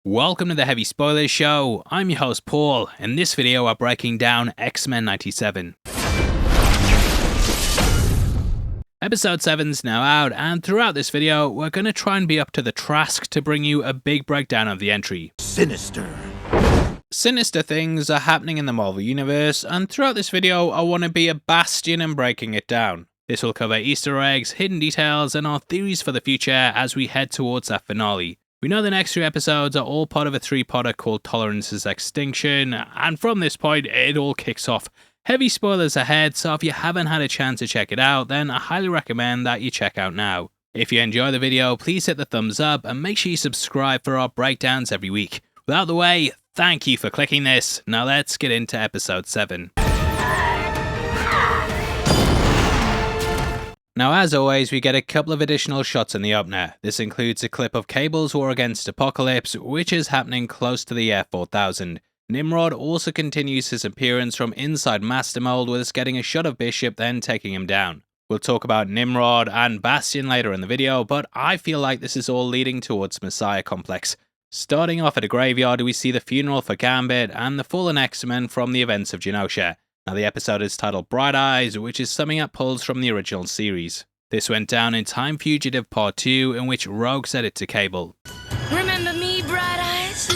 Welcome to the Heavy Spoilers Show. I'm your host Paul. In this video we're breaking down X-Men 97. Episode 7's now out, and throughout this video we're going to try and be up to the task to bring you a big breakdown of the entry. Sinister Things are happening in the Marvel Universe, and throughout this video I want to be a Bastion and breaking it down. This will cover Easter eggs, hidden details, and our theories for the future as we head towards that finale. We know the next 3 episodes are all part of a 3-parter called Tolerance's Extinction, and from this point it all kicks off. Heavy spoilers ahead, so if you haven't had a chance to check it out, then I highly recommend that you check out now. If you enjoy the video, please hit the thumbs up and make sure you subscribe for our breakdowns every week. Without the way, thank you for clicking this. Now let's get into episode 7. Now as always, we get a couple of additional shots in the opener. This includes a clip of Cable's war against Apocalypse, which is happening close to the year 4000. Nimrod also continues his appearance from inside Master Mold, with us getting a shot of Bishop then taking him down. We'll talk about Nimrod and Bastion later in the video, but I feel like this is all leading towards Messiah Complex. Starting off at a graveyard, we see the funeral for Gambit and the fallen X-Men from the events of Genosha. Now the episode is titled Bright Eyes, which is summing up pulls from the original series. This went down in Time Fugitive Part 2, in which Rogue said it to Cable. Remember me, Bright Eyes?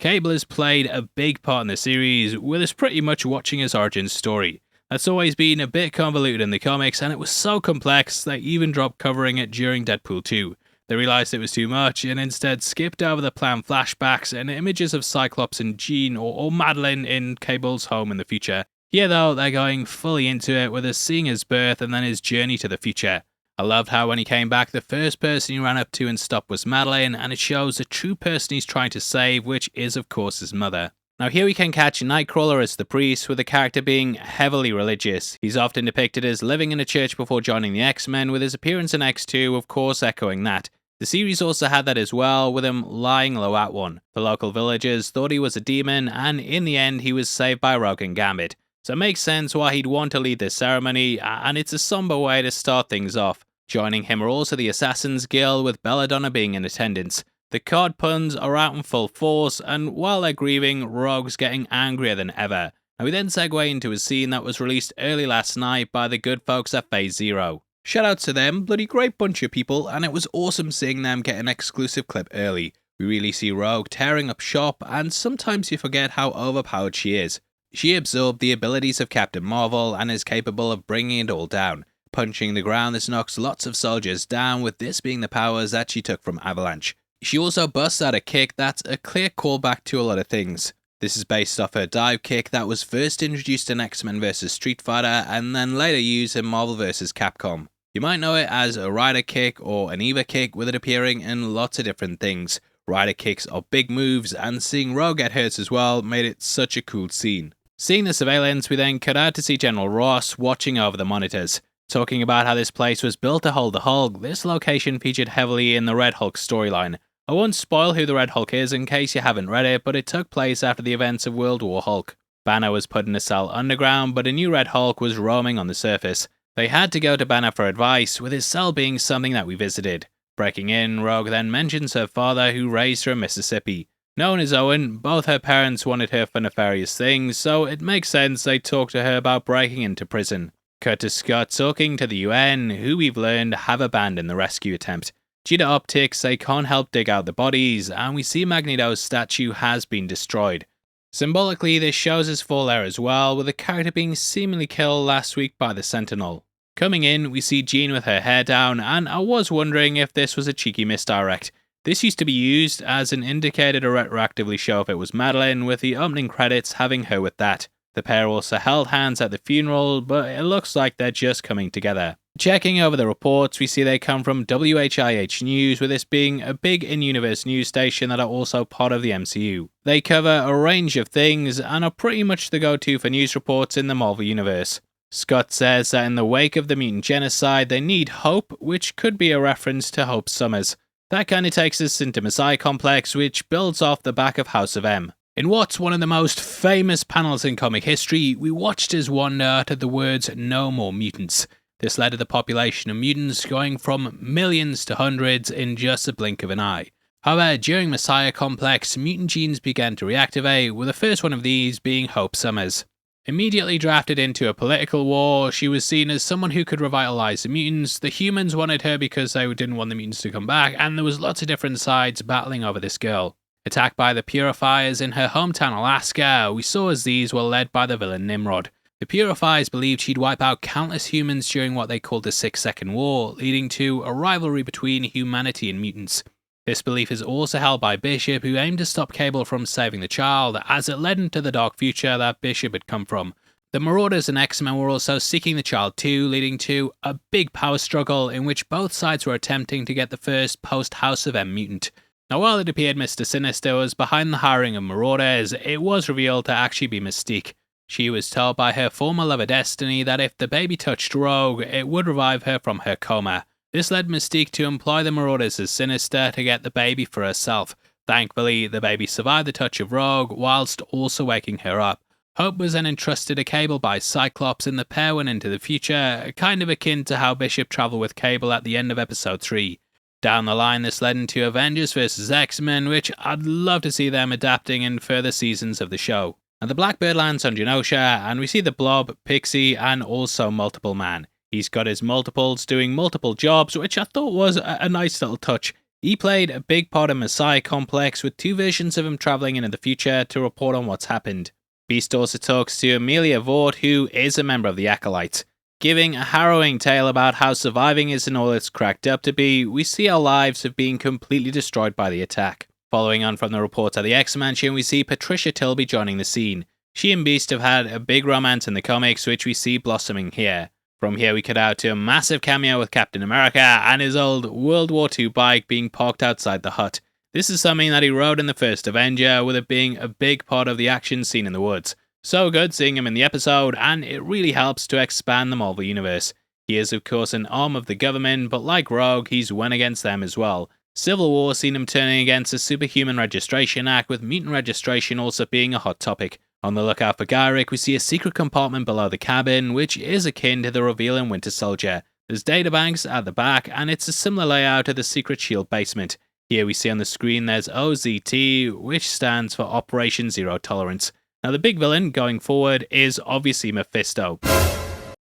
Cable has played a big part in the series, with us pretty much watching his origin story. That's always been a bit convoluted in the comics, and it was so complex they even dropped covering it during Deadpool 2. They realised it was too much and instead skipped over the planned flashbacks and images of Cyclops and Jean or Madelyne in Cable's home in the future. Here though, they're going fully into it, with us seeing his birth and then his journey to the future. I loved how when he came back, the first person he ran up to and stopped was Madelyne, and it shows the true person he's trying to save, which is of course his mother. Now here we can catch Nightcrawler as the priest, with the character being heavily religious. He's often depicted as living in a church before joining the X-Men, with his appearance in X2 of course echoing that. The series also had that as well, with him lying low at one. The local villagers thought he was a demon, and in the end he was saved by Rogue and Gambit. So it makes sense why he'd want to lead this ceremony, and it's a somber way to start things off. Joining him are also the Assassin's Guild, with Belladonna being in attendance. The card puns are out in full force, and while they're grieving, Rogue's getting angrier than ever. And we then segue into a scene that was released early last night by the good folks at Phase Zero. Shout out to them, bloody great bunch of people, and it was awesome seeing them get an exclusive clip early. We really see Rogue tearing up shop, and sometimes you forget how overpowered she is. She absorbed the abilities of Captain Marvel and is capable of bringing it all down. Punching the ground, this knocks lots of soldiers down, with this being the powers that she took from Avalanche. She also busts out a kick that's a clear callback to a lot of things. This is based off her dive kick that was first introduced in X-Men vs Street Fighter and then later used in Marvel vs Capcom. You might know it as a rider kick or an Eva kick, with it appearing in lots of different things. Rider kicks are big moves, and seeing Rogue get hurt as well made it such a cool scene. Seeing the surveillance, we then cut out to see General Ross watching over the monitors. Talking about how this place was built to hold the Hulk, this location featured heavily in the Red Hulk storyline. I won't spoil who the Red Hulk is in case you haven't read it, but it took place after the events of World War Hulk. Banner was put in a cell underground, but a new Red Hulk was roaming on the surface. They had to go to Banner for advice, with his cell being something that we visited. Breaking in, Rogue then mentions her father, who raised her in Mississippi. Known as Owen, both her parents wanted her for nefarious things, so it makes sense they talked to her about breaking into prison. Cut to Scott talking to the UN, who we've learned have abandoned the rescue attempt. Due to optics, they can't help dig out the bodies, and we see Magneto's statue has been destroyed. Symbolically, this shows his fall there as well, with the character being seemingly killed last week by the Sentinel. Coming in, we see Jean with her hair down, and I was wondering if this was a cheeky misdirect. This used to be used as an indicator to retroactively show if it was Madelyne, with the opening credits having her with that. The pair also held hands at the funeral, but it looks like they're just coming together. Checking over the reports, we see they come from WHIH News, with this being a big in-universe news station that are also part of the MCU. They cover a range of things and are pretty much the go-to for news reports in the Marvel Universe. Scott says that in the wake of the mutant genocide, they need hope, which could be a reference to Hope Summers. That kinda takes us into Messiah Complex, which builds off the back of House of M. In what's one of the most famous panels in comic history, we watched as Wanda uttered the words "No more mutants." This led to the population of mutants going from millions to hundreds in just a blink of an eye. However, during Messiah Complex, mutant genes began to reactivate, with the first one of these being Hope Summers. Immediately drafted into a political war, she was seen as someone who could revitalize the mutants. The humans wanted her because they didn't want the mutants to come back, and there was lots of different sides battling over this girl. Attacked by the Purifiers in her hometown Alaska, we saw as these were led by the villain Nimrod. The Purifiers believed she'd wipe out countless humans during what they called the 6 Second War, leading to a rivalry between humanity and mutants. This belief is also held by Bishop, who aimed to stop Cable from saving the child, as it led into the dark future that Bishop had come from. The Marauders and Xmen were also seeking the child too, leading to a big power struggle in which both sides were attempting to get the first post-House of M mutant. Now, while it appeared Mr. Sinister was behind the hiring of Marauders, it was revealed to actually be Mystique. She was told by her former lover Destiny that if the baby touched Rogue, it would revive her from her coma. This led Mystique to employ the Marauders as Sinister to get the baby for herself. Thankfully, the baby survived the touch of Rogue, whilst also waking her up. Hope was then entrusted a Cable by Cyclops, and the pair went into the future, kind of akin to how Bishop travelled with Cable at the end of episode 3. Down the line, this led into Avengers vs. X-Men, which I'd love to see them adapting in further seasons of the show. And the Blackbird lands on Genosha, and we see the Blob, Pixie, and also Multiple Man. He's got his multiples doing multiple jobs, which I thought was a nice little touch. He played a big part of Messiah Complex, with 2 versions of him travelling into the future to report on what's happened. Beast also talks to Amelia Vaught, who is a member of the Acolytes. Giving a harrowing tale about how surviving isn't all it's cracked up to be, we see our lives have been completely destroyed by the attack. Following on from the reports at the X-Mansion, we see Patricia Tilby joining the scene. She and Beast have had a big romance in the comics, which we see blossoming here. From here we cut out to a massive cameo with Captain America and his old World War II bike being parked outside the hut. This is something that he rode in the first Avenger, with it being a big part of the action scene in the woods. So good seeing him in the episode, and it really helps to expand the Marvel Universe. He is of course an arm of the government, but like Rogue, he's went against them as well. Civil War seen him turning against the Superhuman Registration Act, with mutant registration also being a hot topic. On the lookout for Gyrick, we see a secret compartment below the cabin, which is akin to the reveal in Winter Soldier. There's databanks at the back, and it's a similar layout to the Secret Shield basement. Here we see on the screen there's OZT, which stands for Operation Zero Tolerance. Now the big villain going forward is obviously Mephisto.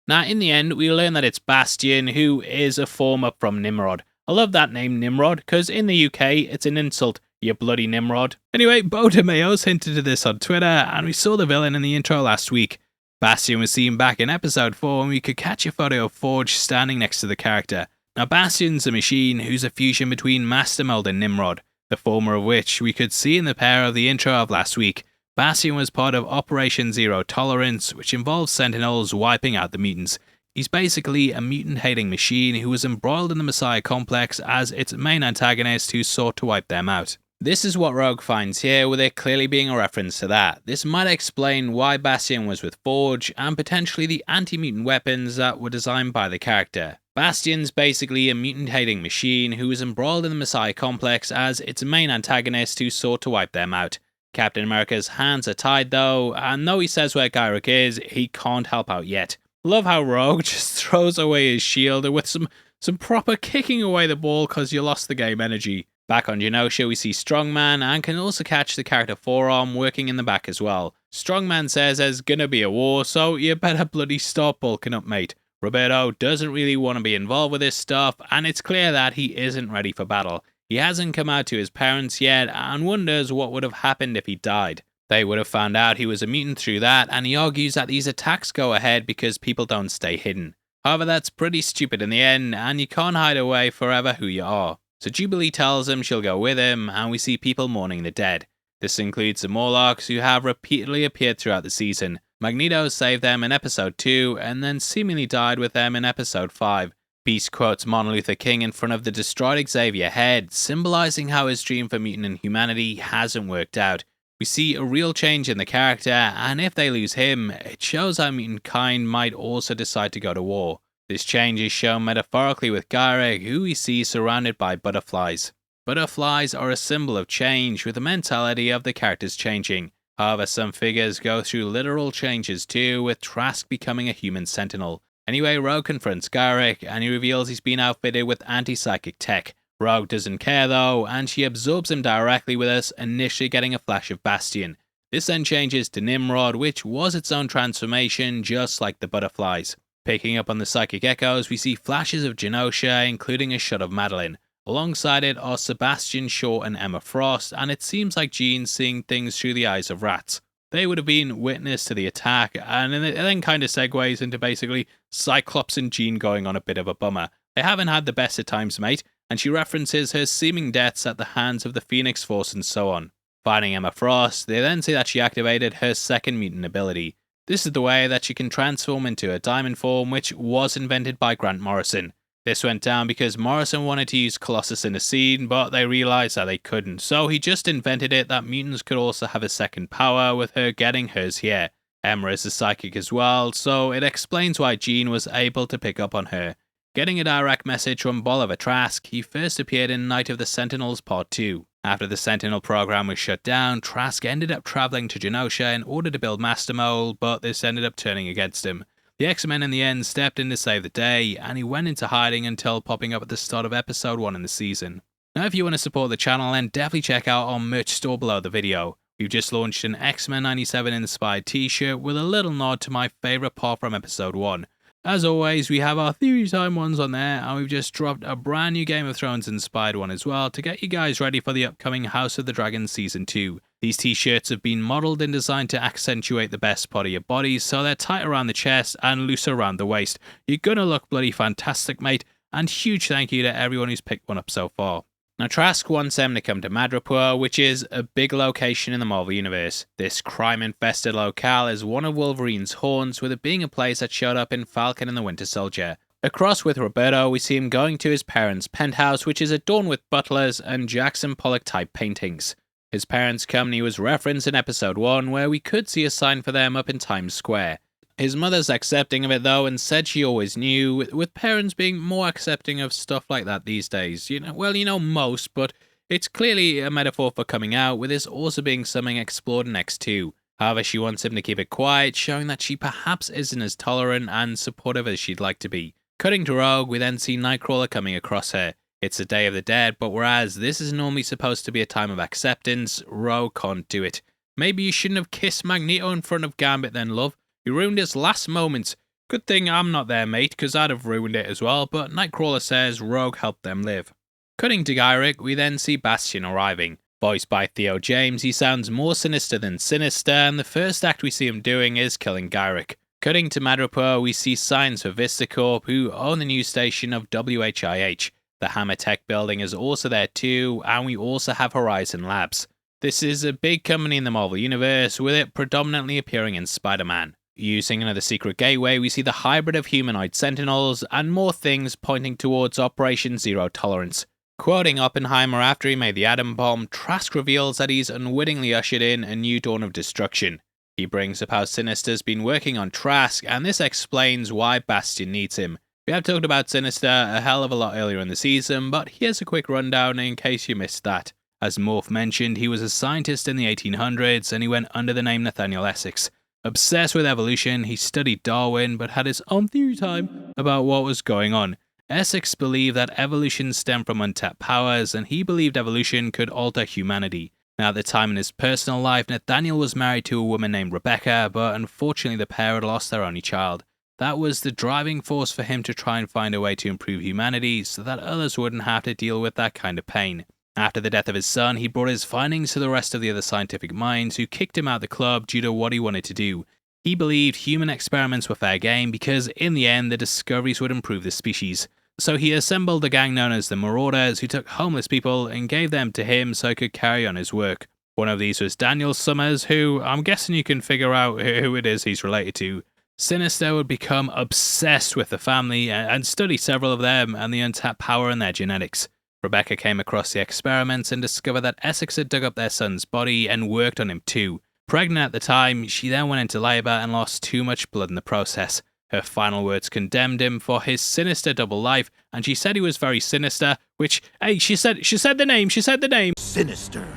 Now in the end, we learn that it's Bastion, who is a form up from Nimrod. I love that name Nimrod, because in the UK it's an insult. You bloody Nimrod. Anyway, Bo DeMayo's hinted at this on Twitter, and we saw the villain in the intro last week. Bastion was seen back in episode 4, and we could catch a photo of Forge standing next to the character. Now Bastion's a machine who's a fusion between Master Mold and Nimrod, the former of which we could see in the pair of the intro of last week. Bastion was part of Operation Zero Tolerance, which involves Sentinels wiping out the mutants. He's basically a mutant-hating machine who was embroiled in the Messiah Complex as its main antagonist who sought to wipe them out. This is what Rogue finds here, with it clearly being a reference to that. This might explain why Bastion was with Forge, and potentially the anti-mutant weapons that were designed by the character. Bastion's basically a mutant-hating machine who was embroiled in the Messiah Complex as its main antagonist who sought to wipe them out. Captain America's hands are tied though, and though he says where Gyrick is, he can't help out yet. Love how Rogue just throws away his shield with some proper kicking away the ball because you lost the game energy. Back on Genosha, we see Strongman and can also catch the character Forearm working in the back as well. Strongman says there's gonna be a war, so you better bloody stop bulking up, mate. Roberto doesn't really want to be involved with this stuff, and it's clear that he isn't ready for battle. He hasn't come out to his parents yet and wonders what would have happened if he died. They would have found out he was a mutant through that, and he argues that these attacks go ahead because people don't stay hidden. However, that's pretty stupid in the end, and you can't hide away forever who you are. So Jubilee tells him she'll go with him, and we see people mourning the dead. This includes the Morlocks, who have repeatedly appeared throughout the season. Magneto saved them in episode 2, and then seemingly died with them in episode 5. Beast quotes Martin Luther King in front of the destroyed Xavier head, symbolizing how his dream for mutant inhumanity hasn't worked out. We see a real change in the character, and if they lose him, it shows how mutantkind might also decide to go to war. This change is shown metaphorically with Gyrick, who we see surrounded by butterflies. Butterflies are a symbol of change, with the mentality of the characters changing. However, some figures go through literal changes too, with Trask becoming a human sentinel. Anyway, Rogue confronts Gyrick, and he reveals he's been outfitted with anti-psychic tech. Rogue doesn't care though, and she absorbs him directly, with us initially getting a flash of Bastion. This then changes to Nimrod, which was its own transformation, just like the butterflies. Picking up on the psychic echoes, we see flashes of Genosha, including a shot of Madelyne. Alongside it are Sebastian Shaw and Emma Frost, and it seems like Jean's seeing things through the eyes of rats. They would have been witness to the attack, and it then kind of segues into basically Cyclops and Jean going on a bit of a bummer. They haven't had the best of times, mate, and she references her seeming deaths at the hands of the Phoenix Force and so on. Finding Emma Frost, they then say that she activated her second mutant ability. This is the way that she can transform into a diamond form, which was invented by Grant Morrison. This went down because Morrison wanted to use Colossus in a scene, but they realised that they couldn't, so he just invented it that mutants could also have a second power, with her getting hers here. Emma is a psychic as well, so it explains why Jean was able to pick up on her. Getting a direct message from Bolivar Trask, he first appeared in Night of the Sentinels Part 2. After the Sentinel program was shut down, Trask ended up travelling to Genosha in order to build Master Mold, but this ended up turning against him. The X-Men in the end stepped in to save the day, and he went into hiding until popping up at the start of episode 1 in the season. Now if you want to support the channel, then definitely check out our merch store below the video. We've just launched an X-Men 97 inspired t-shirt with a little nod to my favourite part from episode 1. As always, we have our Theory Time ones on there, and we've just dropped a brand new Game of Thrones inspired one as well to get you guys ready for the upcoming House of the Dragon Season 2. These t-shirts have been modelled and designed to accentuate the best part of your body, so they're tight around the chest and looser around the waist. You're gonna look bloody fantastic, mate, and huge thank you to everyone who's picked one up so far. Now Trask wants them to come to Madrypur, which is a big location in the Marvel Universe. This crime-infested locale is one of Wolverine's haunts, with it being a place that showed up in Falcon and the Winter Soldier. Across with Roberto, we see him going to his parents' penthouse, which is adorned with butlers and Jackson Pollock-type paintings. His parents' company was referenced in episode 1, where we could see a sign for them up in Times Square. His mother's accepting of it though, and said she always knew, with parents being more accepting of stuff like that these days. Most, but it's clearly a metaphor for coming out, with this also being something explored in X2. However, she wants him to keep it quiet, showing that she perhaps isn't as tolerant and supportive as she'd like to be. Cutting to Rogue, we then see Nightcrawler coming across her. It's the Day of the Dead, but whereas this is normally supposed to be a time of acceptance, Rogue can't do it. Maybe you shouldn't have kissed Magneto in front of Gambit then, love. You ruined his last moments. Good thing I'm not there, mate, because I'd have ruined it as well, but Nightcrawler says Rogue helped them live. Cutting to Gyrick, we then see Bastion arriving. Voiced by Theo James, he sounds more sinister than Sinister, and the first act we see him doing is killing Gyrick. Cutting to Madrypur, we see signs for VistaCorp, who own the news station of WHIH. The Hammer Tech building is also there too, and we also have Horizon Labs. This is a big company in the Marvel Universe, with it predominantly appearing in Spider-Man. Using another secret gateway, we see the hybrid of humanoid sentinels, and more things pointing towards Operation Zero Tolerance. Quoting Oppenheimer after he made the atom bomb, Trask reveals that he's unwittingly ushered in a new dawn of destruction. He brings up how Sinister's been working on Trask, and this explains why Bastion needs him. We have talked about Sinister a hell of a lot earlier in the season, but here's a quick rundown in case you missed that. As Morph mentioned, he was a scientist in the 1800s, and he went under the name Nathaniel Essex. Obsessed with evolution, he studied Darwin, but had his own theory time about what was going on. Essex believed that evolution stemmed from untapped powers, and he believed evolution could alter humanity. Now, at the time in his personal life, Nathaniel was married to a woman named Rebecca, but unfortunately the pair had lost their only child. That was the driving force for him to try and find a way to improve humanity so that others wouldn't have to deal with that kind of pain. After the death of his son, he brought his findings to the rest of the other scientific minds, who kicked him out of the club due to what he wanted to do. He believed human experiments were fair game because, in the end, the discoveries would improve the species. So he assembled a gang known as the Marauders, who took homeless people and gave them to him so he could carry on his work. One of these was Daniel Summers, who I'm guessing you can figure out who it is he's related to. Sinister would become obsessed with the family and study several of them and the untapped power in their genetics. Rebecca came across the experiments and discovered that Essex had dug up their son's body and worked on him too. Pregnant at the time, she then went into labour and lost too much blood in the process. Her final words condemned him for his sinister double life, and she said he was very sinister, which, hey, she said the name. Sinister.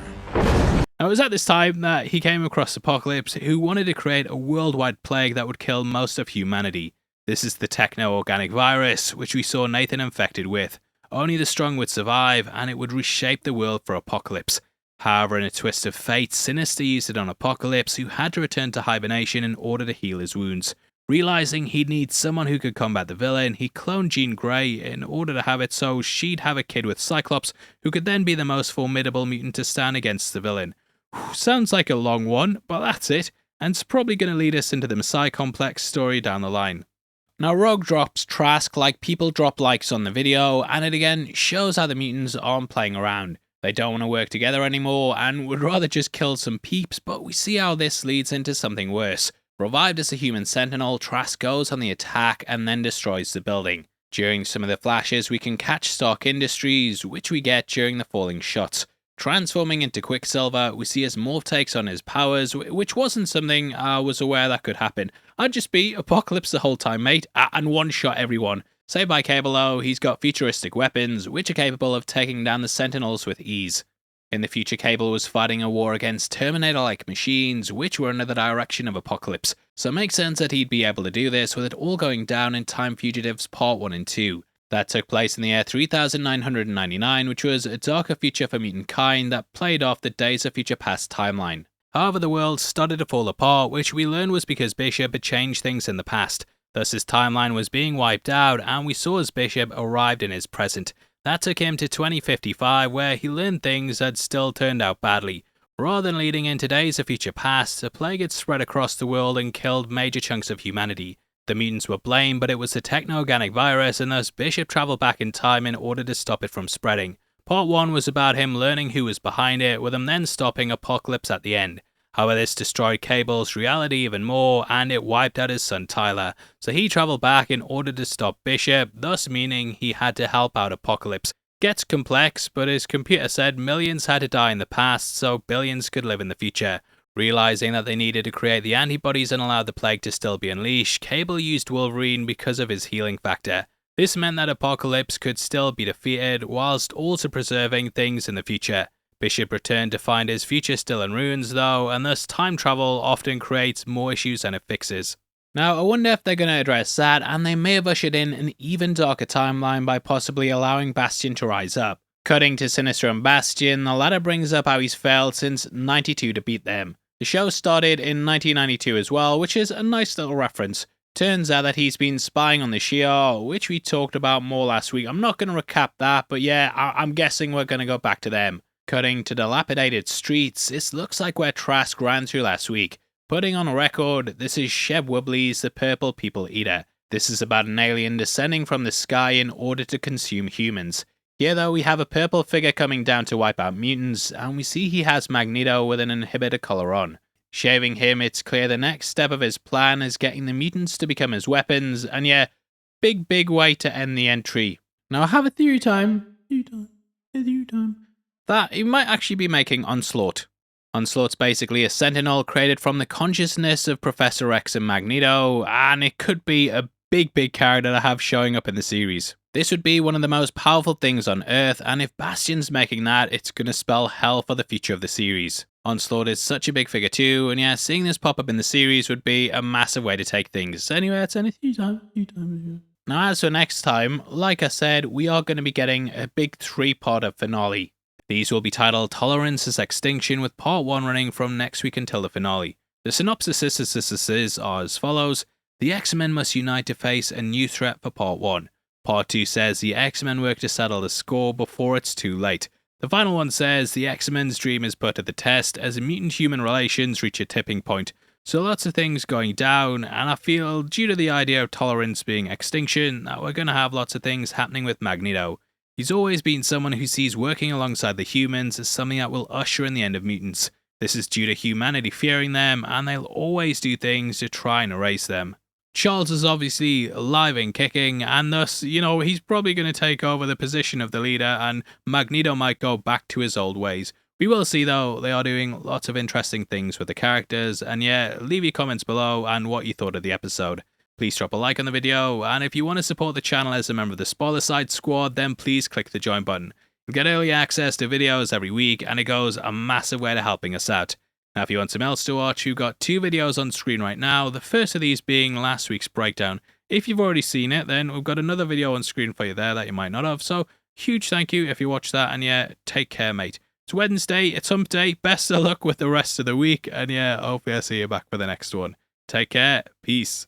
Now, it was at this time that he came across Apocalypse, who wanted to create a worldwide plague that would kill most of humanity. This is the techno-organic virus, which we saw Nathan infected with. only the strong would survive, and it would reshape the world for Apocalypse. However, in a twist of fate, Sinister used it on Apocalypse, who had to return to hibernation in order to heal his wounds. Realizing he'd need someone who could combat the villain, he cloned Jean Grey in order to have it so she'd have a kid with Cyclops, who could then be the most formidable mutant to stand against the villain. Sounds like a long one, but that's it, and it's probably going to lead us into the Messiah Complex story down the line. Now, Rogue drops Trask like people drop likes on the video, and it again shows how the mutants aren't playing around. They don't want to work together anymore and would rather just kill some peeps, but we see how this leads into something worse. Revived as a human sentinel, Trask goes on the attack and then destroys the building. During some of the flashes, we can catch Stark Industries, which we get during the falling shots. Transforming into Quicksilver, we see as Morph takes on his powers, which wasn't something I was aware that could happen. I'd just be Apocalypse the whole time, mate, and one-shot everyone. Saved by Cable though, he's got futuristic weapons, which are capable of taking down the Sentinels with ease. In the future, Cable was fighting a war against Terminator-like machines, which were under the direction of Apocalypse, so it makes sense that he'd be able to do this with it all going down in Time Fugitives Part 1 and 2. That took place in the year 3999, which was a darker future for mutantkind that played off the Days of Future Past timeline. However, the world started to fall apart, which we learned was because Bishop had changed things in the past. Thus his timeline was being wiped out, and we saw as Bishop arrived in his present. That took him to 2055, where he learned things that still turned out badly. Rather than leading into Days of Future Past, a plague had spread across the world and killed major chunks of humanity. The mutants were blamed, but it was the techno-organic virus, and thus Bishop travelled back in time in order to stop it from spreading. Part 1 was about him learning who was behind it, with him then stopping Apocalypse at the end. However, this destroyed Cable's reality even more, and it wiped out his son Tyler, so he travelled back in order to stop Bishop, thus meaning he had to help out Apocalypse. Gets complex, but his computer said millions had to die in the past, so billions could live in the future. Realizing that they needed to create the antibodies and allow the plague to still be unleashed, Cable used Wolverine because of his healing factor. This meant that Apocalypse could still be defeated, whilst also preserving things in the future. Bishop returned to find his future still in ruins though, and thus time travel often creates more issues than it fixes. Now, I wonder if they're going to address that, and they may have ushered in an even darker timeline by possibly allowing Bastion to rise up. Cutting to Sinister and Bastion, the latter brings up how he's failed since '92 to beat them. The show started in 1992 as well, which is a nice little reference. Turns out that he's been spying on the Shi'ar, which we talked about more last week. I'm not going to recap that, but yeah, I'm guessing we're going to go back to them. Cutting to dilapidated streets, this looks like where Trask ran through last week. Putting on a record, this is Sheb Woodley's The Purple People Eater. This is about an alien descending from the sky in order to consume humans. Here though, we have a purple figure coming down to wipe out mutants, and we see he has Magneto with an inhibitor collar on. Shaving him, it's clear the next step of his plan is getting the mutants to become his weapons, and yeah, big way to end the entry. Now I have a theory time. That he might actually be making Onslaught. Onslaught's basically a sentinel created from the consciousness of Professor X and Magneto, and it could be a big character to have showing up in the series. This would be one of the most powerful things on Earth, and if Bastion's making that, it's going to spell hell for the future of the series. Onslaught is such a big figure too, and yeah, seeing this pop up in the series would be a massive way to take things. Anyway, that's anything time. Now as for next time, like I said, we are going to be getting a big 3-parter finale. These will be titled Tolerance is Extinction, with part 1 running from next week until the finale. The synopsis are as follows. The X-Men must unite to face a new threat for part 1. Part 2 says the X-Men work to settle the score before it's too late. The final one says the X-Men's dream is put to the test as mutant-human relations reach a tipping point. So lots of things going down, and I feel due to the idea of tolerance being extinction, that we're going to have lots of things happening with Magneto. He's always been someone who sees working alongside the humans as something that will usher in the end of mutants. This is due to humanity fearing them, and they'll always do things to try and erase them. Charles is obviously alive and kicking, and thus, he's probably going to take over the position of the leader, and Magneto might go back to his old ways. We will see though, they are doing lots of interesting things with the characters, and yeah, leave your comments below and what you thought of the episode. Please drop a like on the video, and if you want to support the channel as a member of the Spoiler Side Squad, then please click the join button. You'll get early access to videos every week, and it goes a massive way to helping us out. Now if you want some else to watch, you've got 2 videos on screen right now, the first of these being last week's breakdown. If you've already seen it, then we've got another video on screen for you there that you might not have, so Huge thank you if you watched that, and yeah, take care, mate. It's Wednesday, it's hump day, best of luck with the rest of the week, and yeah, hopefully I'll see you back for the next one. Take care, peace.